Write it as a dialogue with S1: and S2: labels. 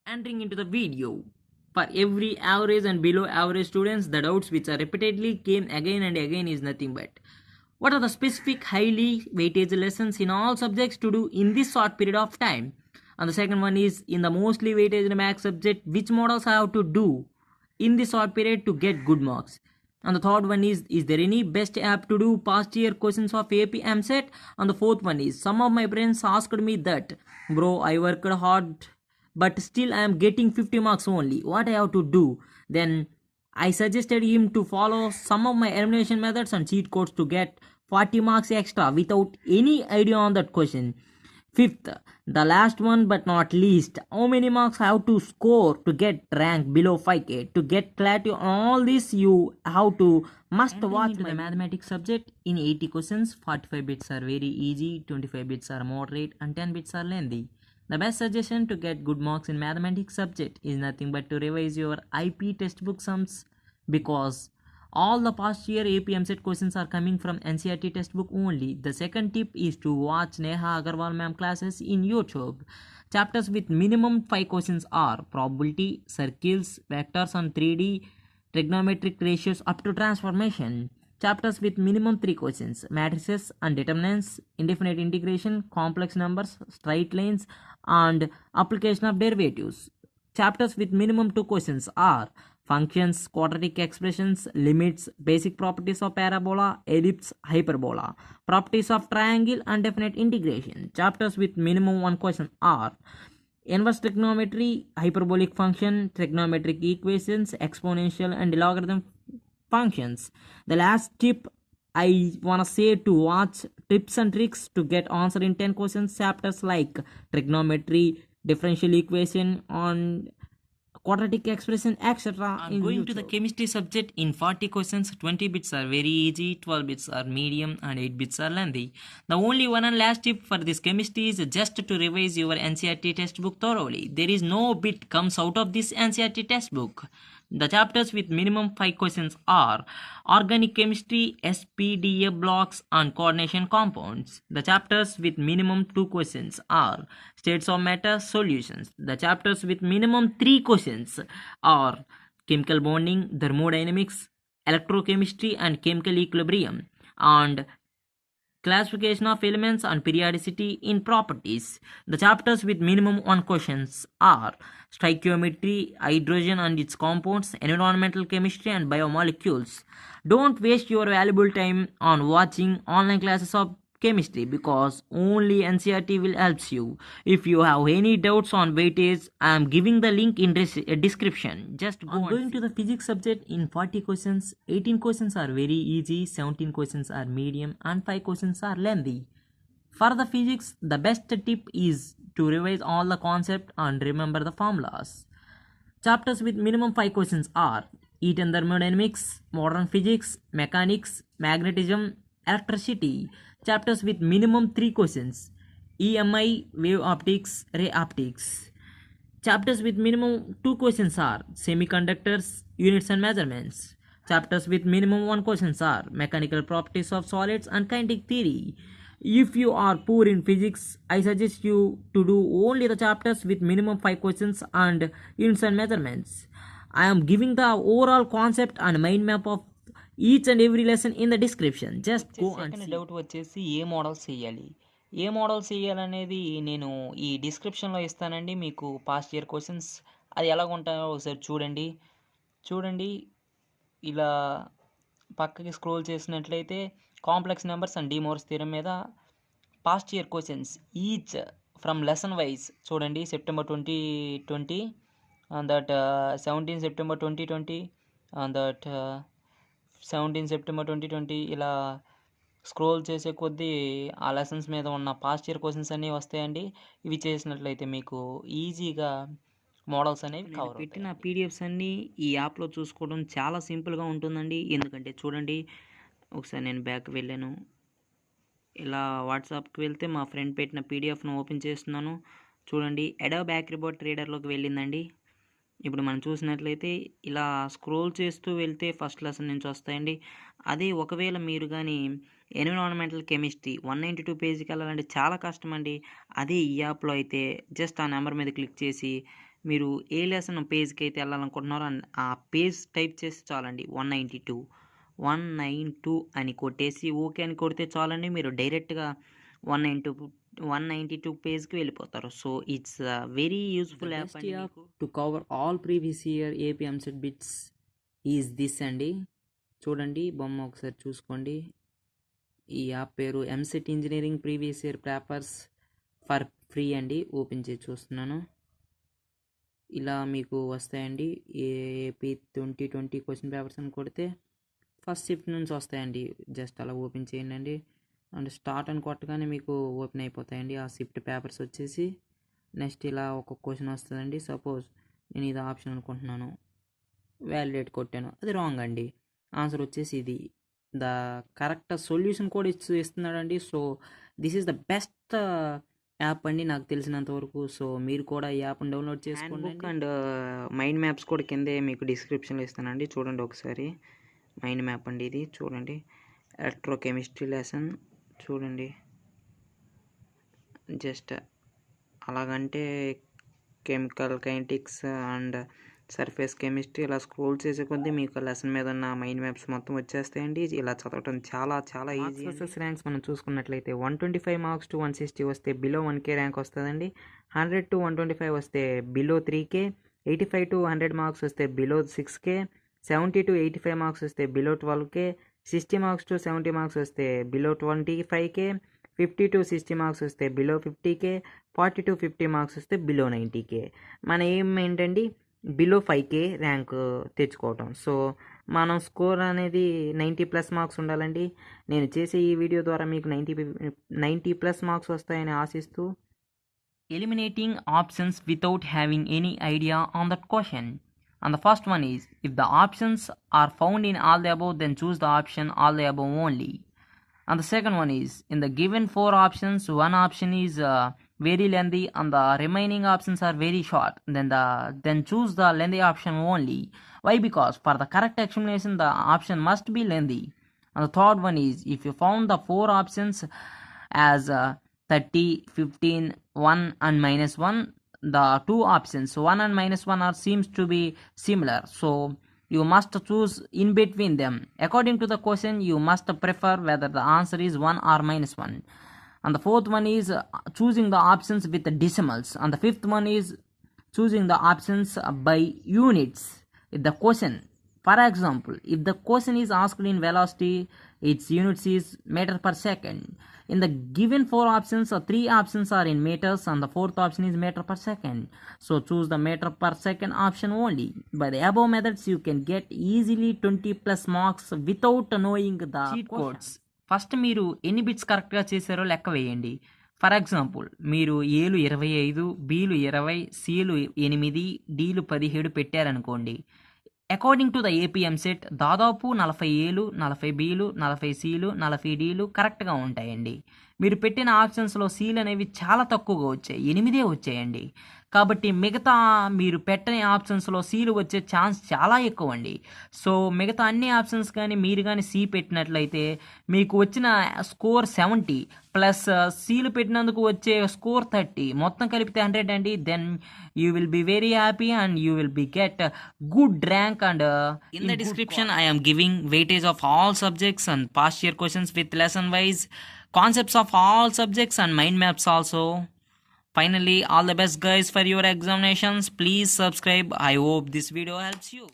S1: Entering into the video. For every average and below average students, the doubts which are repeatedly came again and again is nothing but what are the specific highly weightage lessons in all subjects to do in this short period of time? And the second one is in the mostly weightage max subject, which models I have to do in this short period to get good marks? And the third one is there any best app to do past year questions of AP MSET? And the fourth one is some of my friends asked me that, bro, I worked hard but still I am getting 50 marks only. What I have to do? Then I suggested him to follow some of my elimination methods and cheat codes to get 40 marks extra without any idea on that question. Fifth, the last one but not least, how many marks I have to score to get rank below 5k? To get clarity on all this, you have to must watch my mathematics subject in 80 questions. 45 bits are very easy, 25 bits are moderate, and 10 bits are lengthy. The best suggestion to get good marks in mathematics subject is nothing but to revise your IP textbook sums because all the past year AP MSET questions are coming from NCERT textbook only. The second tip is to watch Neha Agarwal ma'am classes in YouTube. Chapters with minimum 5 questions are probability, circles, vectors on 3D, trigonometric ratios up to transformation. Chapters with minimum 3 questions: matrices and determinants, indefinite integration, complex numbers, straight lines, and application of derivatives. Chapters with minimum 2 questions are functions, quadratic expressions, limits, basic properties of parabola, ellipse, hyperbola, properties of triangle, and definite integration. Chapters with minimum 1 question are inverse trigonometry, hyperbolic function, trigonometric equations, exponential and logarithm functions. The last tip I wanna say to watch tips and tricks to get answer in 10 questions chapters like trigonometry, differential equation, on quadratic expression, etc. I'm going to the chemistry subject in 40 questions. 20 bits are very easy, 12 bits are medium, and 8 bits are lengthy. The only one and last tip for this chemistry is just to revise your NCERT textbook thoroughly. There is no bit comes out of this NCERT textbook. The chapters with minimum 5 questions are organic chemistry, SPDA blocks, and coordination compounds. The chapters with minimum 2 questions are states of matter, solutions. The chapters with minimum 3 questions are chemical bonding, thermodynamics, electrochemistry, and chemical equilibrium, and classification of elements and periodicity in properties. The chapters with minimum 1 questions are stoichiometry, hydrogen and its compounds, environmental chemistry, and biomolecules. Don't waste your valuable time on watching online classes of chemistry because only NCERT will help you. If you have any doubts on weightage, I am giving the link in description. Just go. I'm going to the physics subject in 40 questions. 18 questions are very easy, 17 questions are medium, and 5 questions are lengthy. For the physics, the best tip is to revise all the concept and remember the formulas. Chapters with minimum 5 questions are heat and thermodynamics, modern physics, mechanics, magnetism, electricity. Chapters with minimum 3 questions: EMI, wave optics, ray optics. Chapters with minimum 2 questions are semiconductors, units and measurements. Chapters with minimum 1 questions are mechanical properties of solids and kinetic theory. If you are poor in physics, I suggest you to do only the chapters with minimum 5 questions and units and measurements. I am giving the overall concept and mind map of each and every lesson in the description. Just go. Second doubt వచ్చేసి ఏ models చేయాలి, ఏ models చేయాలనేది నేను ఈ డిస్క్రిప్షన్లో ఇస్తానండి. మీకు past year questions అది ఎలాగుంటాయో ఒకసారి చూడండి. ఇలా పక్కకి స్క్రోల్ చేసినట్లయితే complex numbers and De Moivre's theorem మీద past year questions each from lesson wise చూడండి. September 2020 and that 17 September 2020 and that 17 September 2020 ఇలా స్క్రోల్ చేసే కొద్దీ ఆ లెసన్స్ మీద ఉన్న పాస్ట్ ఇయర్ క్వశ్చన్స్ అన్నీ వస్తాయండి. ఇవి చేసినట్లయితే మీకు ఈజీగా మోడల్స్ అనేవి కవర్ పెట్టిన పీడిఎఫ్స్ అన్నీ ఈ యాప్లో చూసుకోవడం చాలా సింపుల్గా ఉంటుందండి. ఎందుకంటే చూడండి, ఒకసారి నేను బ్యాక్ వెళ్ళాను, ఇలా వాట్సాప్కి వెళ్తే మా ఫ్రెండ్ పెట్టిన పీడిఎఫ్ను ఓపెన్ చేస్తున్నాను. చూడండి, అడోబ్ యాక్రోబాట్ రీడర్లోకి వెళ్ళిందండి. ఇప్పుడు మనం చూసినట్లయితే ఇలా స్క్రోల్ చేస్తూ వెళ్తే ఫస్ట్ లెసన్ నుంచి వస్తాయండి. అదే ఒకవేళ మీరు కానీ ఎన్విరాన్మెంటల్ కెమిస్ట్రీ 192 పేజీకి వెళ్ళాలంటే చాలా కష్టం అండి. అదే ఈ యాప్లో అయితే జస్ట్ ఆ నెంబర్ మీద క్లిక్ చేసి మీరు ఏ లెసన్ పేజ్కి అయితే వెళ్ళాలనుకుంటున్నారో ఆ పేజ్ టైప్ చేస్తే చాలండి. 192 అని కొట్టేసి ఓకే అని కొడితే చాలండి, మీరు డైరెక్ట్గా 192 పేజ్కి వెళ్ళిపోతారు. So it's very useful app అండి మీకు. To cover all previous year AP EAMCET bits is this అండి. చూడండి బొమ్మ ఒకసారి చూసుకోండి. ఈ యాప్ పేరు EAMCET engineering previous year papers for free అండి. ఓపెన్ చేసి చూస్తున్నాను. ఇలా మీకు వస్తాయండి. ఏపీ 2020 క్వశ్చన్ పేపర్స్ అని కొడితే ఫస్ట్ షిఫ్ట్ నుంచి వస్తాయండి. జస్ట్ అలా ఓపెన్ చేయండి అండ్ స్టార్ట్ అని కొట్టగానే మీకు ఓపెన్ అయిపోతాయండి ఆ షిఫ్ట్ పేపర్స్ వచ్చేసి. నెక్స్ట్ ఇలా ఒక క్వశ్చన్ వస్తుందండి. సపోజ్ నేను ఇది ఆప్షన్ అనుకుంటున్నాను, వ్యాలిడేట్ కొట్టాను, అది రాంగ్ అండి. ఆన్సర్ వచ్చేసి ఇది. ద కరెక్ట్ సొల్యూషన్ కూడా ఇస్తున్నాడండి. So this is the best app అండి నాకు తెలిసినంత వరకు. సో మీరు కూడా ఈ యాప్ని డౌన్లోడ్ చేసుకోండి. అండ్ మైండ్ మ్యాప్స్ కూడా కిందే మీకు డిస్క్రిప్షన్లో ఇస్తానండి, చూడండి ఒకసారి. మైండ్ మ్యాప్ అండి ఇది, చూడండి. ఎలక్ట్రోకెమిస్ట్రీ లెసన్ చూడండి. జస్ట్ అలాగంటే chemical kinetics and surface chemistry ఇలా స్క్రోల్ చేసే కొద్దీ మీకు లెసన్ మీద ఉన్న మైండ్ మ్యాప్స్ మొత్తం వచ్చేస్తాయండి. ఇలా చదవటం చాలా చాలా ఈజీ. సక్సెస్ ర్యాంక్స్ మనం చూసుకున్నట్లయితే 125 మార్క్స్ టు 160 వస్తే బిలో 1K ర్యాంక్ వస్తుందండి. 100 to 125 వస్తే బిలో 3K. 85 to 100 మార్క్స్ వస్తే బిలో 6K. 70 to 85 మార్క్స్ వస్తే below 12K. 60 marks to 70 marks వస్తే బిలో 25K. 50 to 60 మార్క్స్ వస్తే బిలో 50K. 40 to 50 మార్క్స్ వస్తే బిలో 90K. మన ఏం ఏంటండి, బిలో 5K ర్యాంక్ తెచ్చుకోవటం. సో మనం స్కోర్ అనేది 90+ మార్క్స్ ఉండాలండి. నేను చేసే ఈ వీడియో ద్వారా మీకు 90+ మార్క్స్ వస్తాయని ఆశిస్తూ, eliminating options without having any idea on that question. And the first one is, if the options are found in all the above, then choose the option all the above only. And the second one is, in the given 4 options, one option is very lengthy and the remaining options are very short, then choose the lengthy option only. Why? Because for the correct explanation the option must be lengthy. And the third one is, if you found the 4 options as 30, 15, 1 and -1, the 2 options 1 and -1 are seems to be similar, so you must choose in between them. According to the question, you must prefer whether the answer is 1 or -1. And the fourth one is choosing the options with the decimals. And the fifth one is choosing the options by units. If the question, for example, if the question is asked in velocity, its units is meter per second. In the given 4 options, 3 options are in meters and the 4th option is meter per second. So choose the meter per second option only. By the above methods, you can get easily 20+ marks without knowing the cheat codes. First మీరు ఎన్ని bits కరెక్ట్గా చేశారో లెక్క వేయండి. For example, మీరు ఏలు 25, బీలు 20, seal 8, deal 17 పెట్టారనుకోండి. According to the AP EAMCET దాదాపు 40 ఏలు, 40 బీలు, 40 సీలు, 40 డీలు కరెక్ట్గా ఉంటాయండి. మీరు పెట్టిన ఆప్షన్స్లో సీలు అనేవి చాలా తక్కువగా వచ్చాయి, 8 వచ్చాయండి. కాబట్టి మిగతా మీరు పెట్టని ఆప్షన్స్లో సీలు వచ్చే ఛాన్స్ చాలా ఎక్కువ అండి. సో మిగతా అన్ని ఆప్షన్స్ కానీ మీరు కానీ సి పెట్టినట్లయితే మీకు వచ్చిన స్కోర్ 70 ప్లస్ సీలు పెట్టినందుకు వచ్చే స్కోర్ 30, మొత్తం కలిపితే 100 అండి. Then you will be very happy and you will be get good rank. And in the description I am giving weightage of all subjects and past year questions with lesson wise concepts of all subjects and mind maps also. Finally, all the best guys for your examinations. Please subscribe. I hope this video helps you.